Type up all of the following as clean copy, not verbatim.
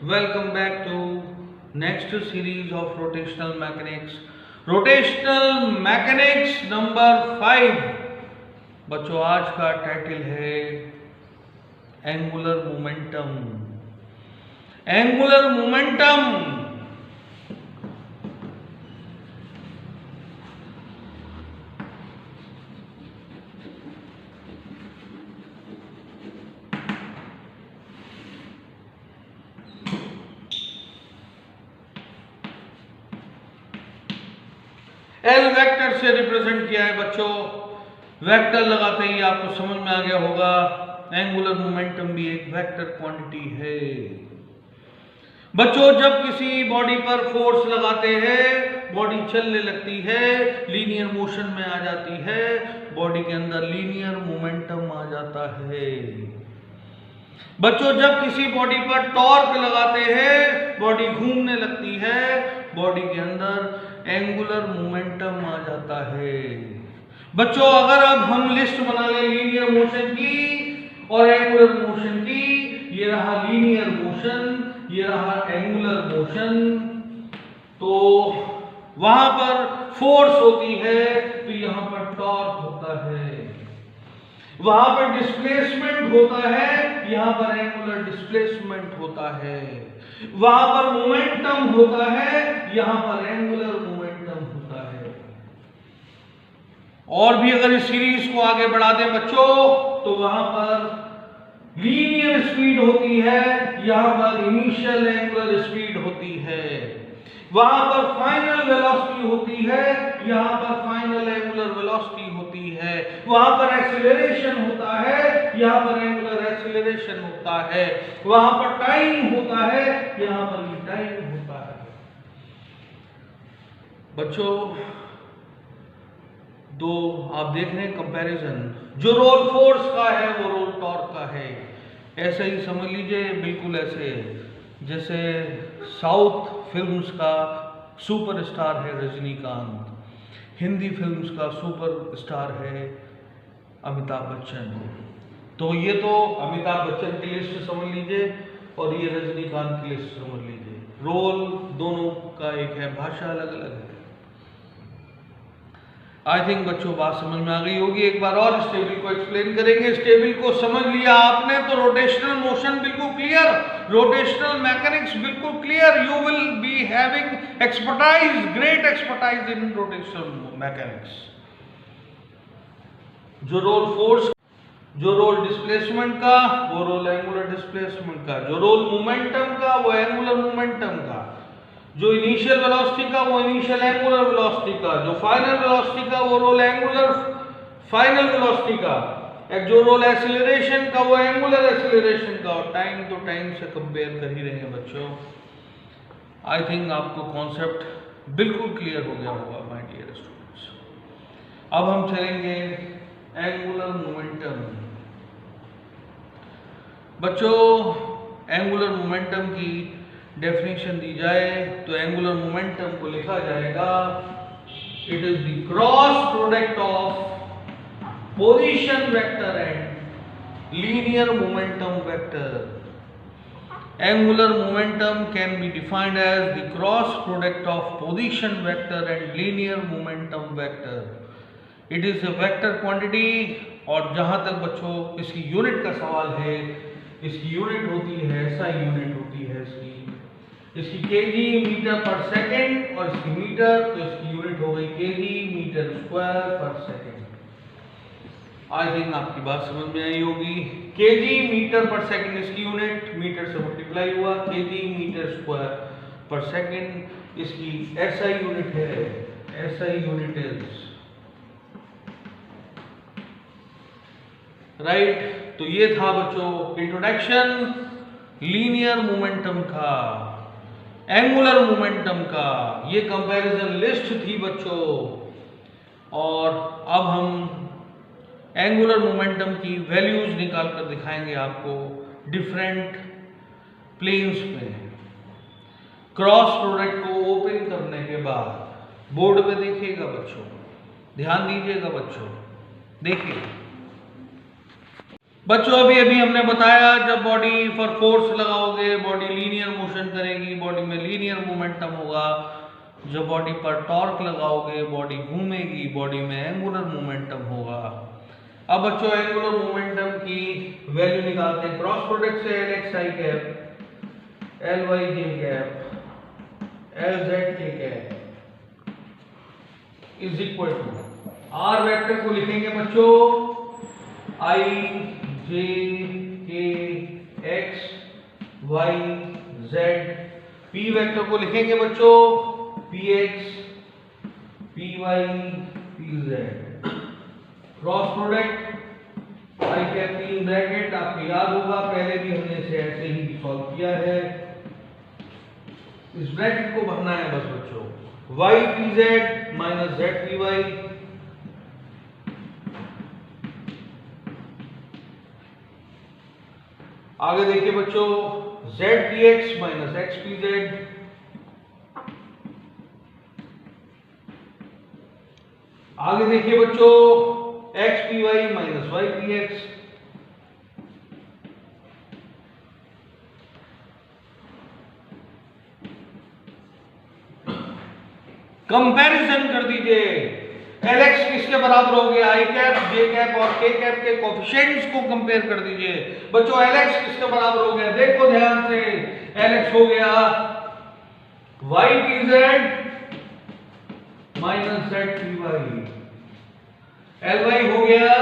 Welcome back to next series of rotational mechanics. Rotational mechanics number 5. बच्चों आज का title है angular momentum. Angular momentum L vector से represent किया है बच्चों. वेक्टर लगाते ही आपको समझ में आ गया होगा एंगुलर मोमेंटम भी एक वेक्टर क्वांटिटी है. बच्चों जब किसी बॉडी पर फोर्स लगाते हैं बॉडी चलने लगती है, लीनियर मोशन में आ जाती है, बॉडी के अंदर लीनियर मोमेंटम आ जाता है. बच्चों जब किसी बॉडी पर टॉर्क लगाते हैं बॉडी घूमने लगती है, बॉडी के अंदर एंगुलर मोमेंटम आ जाता है. बच्चों अगर अब हम लिस्ट बना लें लीनियर मोशन की और एंगुलर मोशन की, ये रहा लीनियर मोशन, ये रहा एंगुलर मोशन, तो वहां पर फोर्स होती है तो यहां पर टॉर्क होता है. वहां पर डिस्प्लेसमेंट होता है, यहां पर एंगुलर डिस्प्लेसमेंट होता है. वहां पर मोमेंटम होता है, यहां पर एंगुलर मोमेंटम होता है. और भी अगर इस सीरीज को आगे बढ़ा दें बच्चों तो वहां पर लीनियर स्पीड होती है, यहां पर इनिशियल एंगुलर स्पीड होती है. वहां पर फाइनल वेलोसिटी होती है, यहां पर फाइनल एंगुलर वेलोसिटी होती है. वहां पर एक्सीलरेशन होता है, यहां पर एंगुलर एक्सीलरेशन होता है. वहां पर टाइम होता है, यहां पर भी टाइम होता है. बच्चों दो आप देख रहे हैं कंपैरिजन, जो रोल फोर्स का है वो रोल टॉर्क का है. ऐसे ही समझ लीजिए, बिल्कुल ऐसे जैसे साउथ फिल्म्स का सुपरस्टार है रजनीकांत, हिंदी फिल्म्स का सुपरस्टार है अमिताभ बच्चन. तो ये तो अमिताभ बच्चन की लिस्ट समझ लीजिए और ये रजनीकांत की लिस्ट समझ लीजिए. रोल दोनों का एक है, भाषा अलग अलग है. आई थिंक बच्चों बात समझ में आ गई होगी. एक बार और इस टेबल को एक्सप्लेन करेंगे. इस टेबल को समझ लिया आपने तो रोटेशनल मोशन बिल्कुल क्लियर, रोटेशनल मैकेनिक्स बिल्कुल clear. You will be having expertise, great expertise in rotational mechanics. जो रोल फोर्स, जो रोल डिस्प्लेसमेंट का वो रोल एंगुलर डिस्प्लेसमेंट का, जो रोल मोमेंटम का वो एंगुलर मोमेंटम का, जो इनिशियल वेलोसिटी का वो इनिशियल एंगुलर वेलोसिटी का, जो फाइनल वेलोसिटी का वो रोल एंगुलर फाइनल वेलोसिटी का, एक जो रोल एक्सीलरेशन का वो एंगुलर एक्सीलरेशन का. और टाइम तो टाइम से कंपेयर कर ही रहे हैं बच्चों. आई थिंक आपको कॉन्सेप्ट बिल्कुल क्लियर हो गया होगा माय डियर स्टूडेंट्स. अब हम चलेंगे एंगुलर मोमेंटम. बच्चों एंगुलर मोमेंटम की डेफिनेशन दी जाए तो एंगुलर मोमेंटम को लिखा जाएगा, it is the cross product of position vector and linear momentum vector. Angular momentum can be defined as the cross product of position vector and linear momentum vector. It is a vector quantity. और जहां तक बच्चों इसकी unit का सवाल है, इसकी unit होती है SI यूनिट होती है इसकी केजी मीटर पर सेकंड और इसकी मीटर, तो इसकी यूनिट हो गई केजी मीटर स्क्वायर पर सेकंड. आई थिंक आपकी बात समझ में आई होगी. केजी मीटर पर सेकंड इसकी यूनिट, मीटर से मल्टीप्लाई हुआ, केजी मीटर स्क्वायर पर सेकंड इसकी SI यूनिट है. SI unit is right. तो ये था बच्चों इंट्रोडक्शन लीनियर मोमेंटम का, एंगुलर मोमेंटम का. ये कंपैरिजन लिस्ट थी बच्चों. और अब हम एंगुलर मोमेंटम की वैल्यूज निकाल कर दिखाएंगे आपको डिफरेंट प्लेन्स में. क्रॉस प्रोडक्ट को ओपन करने के बाद बोर्ड पे देखिएगा बच्चों, ध्यान दीजिएगा बच्चों. देखिए बच्चों अभी अभी हमने बताया जब बॉडी पर फोर्स लगाओगे बॉडी लीनियर मोशन करेगी, बॉडी में लीनियर मोमेंटम होगा। जब बॉडी पर टॉर्क लगाओगे बॉडी घूमेगी, बॉडी में एंगुलर मोमेंटम होगा। अब बच्चों एंगुलर मोमेंटम की वैल्यू निकालते हैं। क्रॉस प्रोडक्ट से L X I cap L Y J cap L Z K cap is equal to R vector को लिखेंगे बच्चों I J K X Y Z. P vector को लिखेंगे बच्चों P X P Y P Z. Cross product I cap तीन bracket आपको याद होगा, पहले भी हमने इसे ऐसे ही सॉल्व किया है। इस ब्रैकेट को भरना है बस बच्चों, Y P Z minus Z P Y. आगे देखिए बच्चों Z P X minus X P Z. आगे देखिए बच्चों X P Y minus Y P X. Comparison कर दीजिए, एल एक्स किसके बराबर हो गया, आई कैप जे कैप और के कैप के कोफिशिएंट्स को कंपेयर कर दीजिए। बच्चों एल एक्स किसके बराबर हो गया, देखो ध्यान से, एल एक्स हो गया Y P Z minus Z P Y. L Y हो गया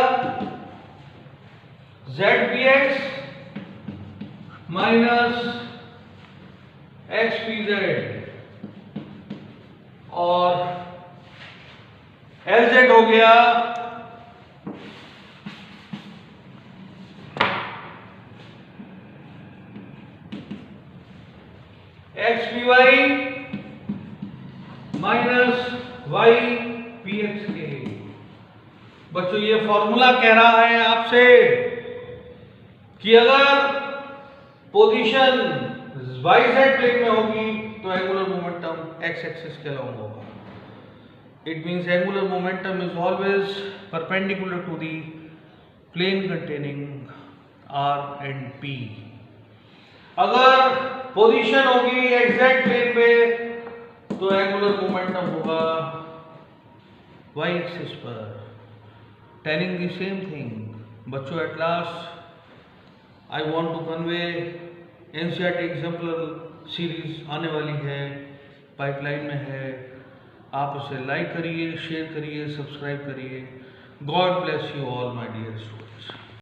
Z P X minus X P Z और एल जेड हो गया X P Y minus Y P X के। बच्चों ये फॉर्मूला कह रहा है आपसे कि अगर पोजीशन वाई जेड प्लेन में होगी तो एंगुलर मोमेंटम एक्स एक्सिस के अलॉन्ग होगा। It means angular momentum is always perpendicular to the plane containing R and P. अगर पोजीशन होगी एग्जैक्ट प्लेन पे तो एंगुलर मोमेंटम होगा y एक्सिस पर, टेलिंग द सेम थिंग। बच्चों at last I want to convey NCERT exemplar series आने वाली है, पाइपलाइन में है। आप उसे लाइक करिए, शेयर करिए, सब्सक्राइब करिए। God bless you all my dear students.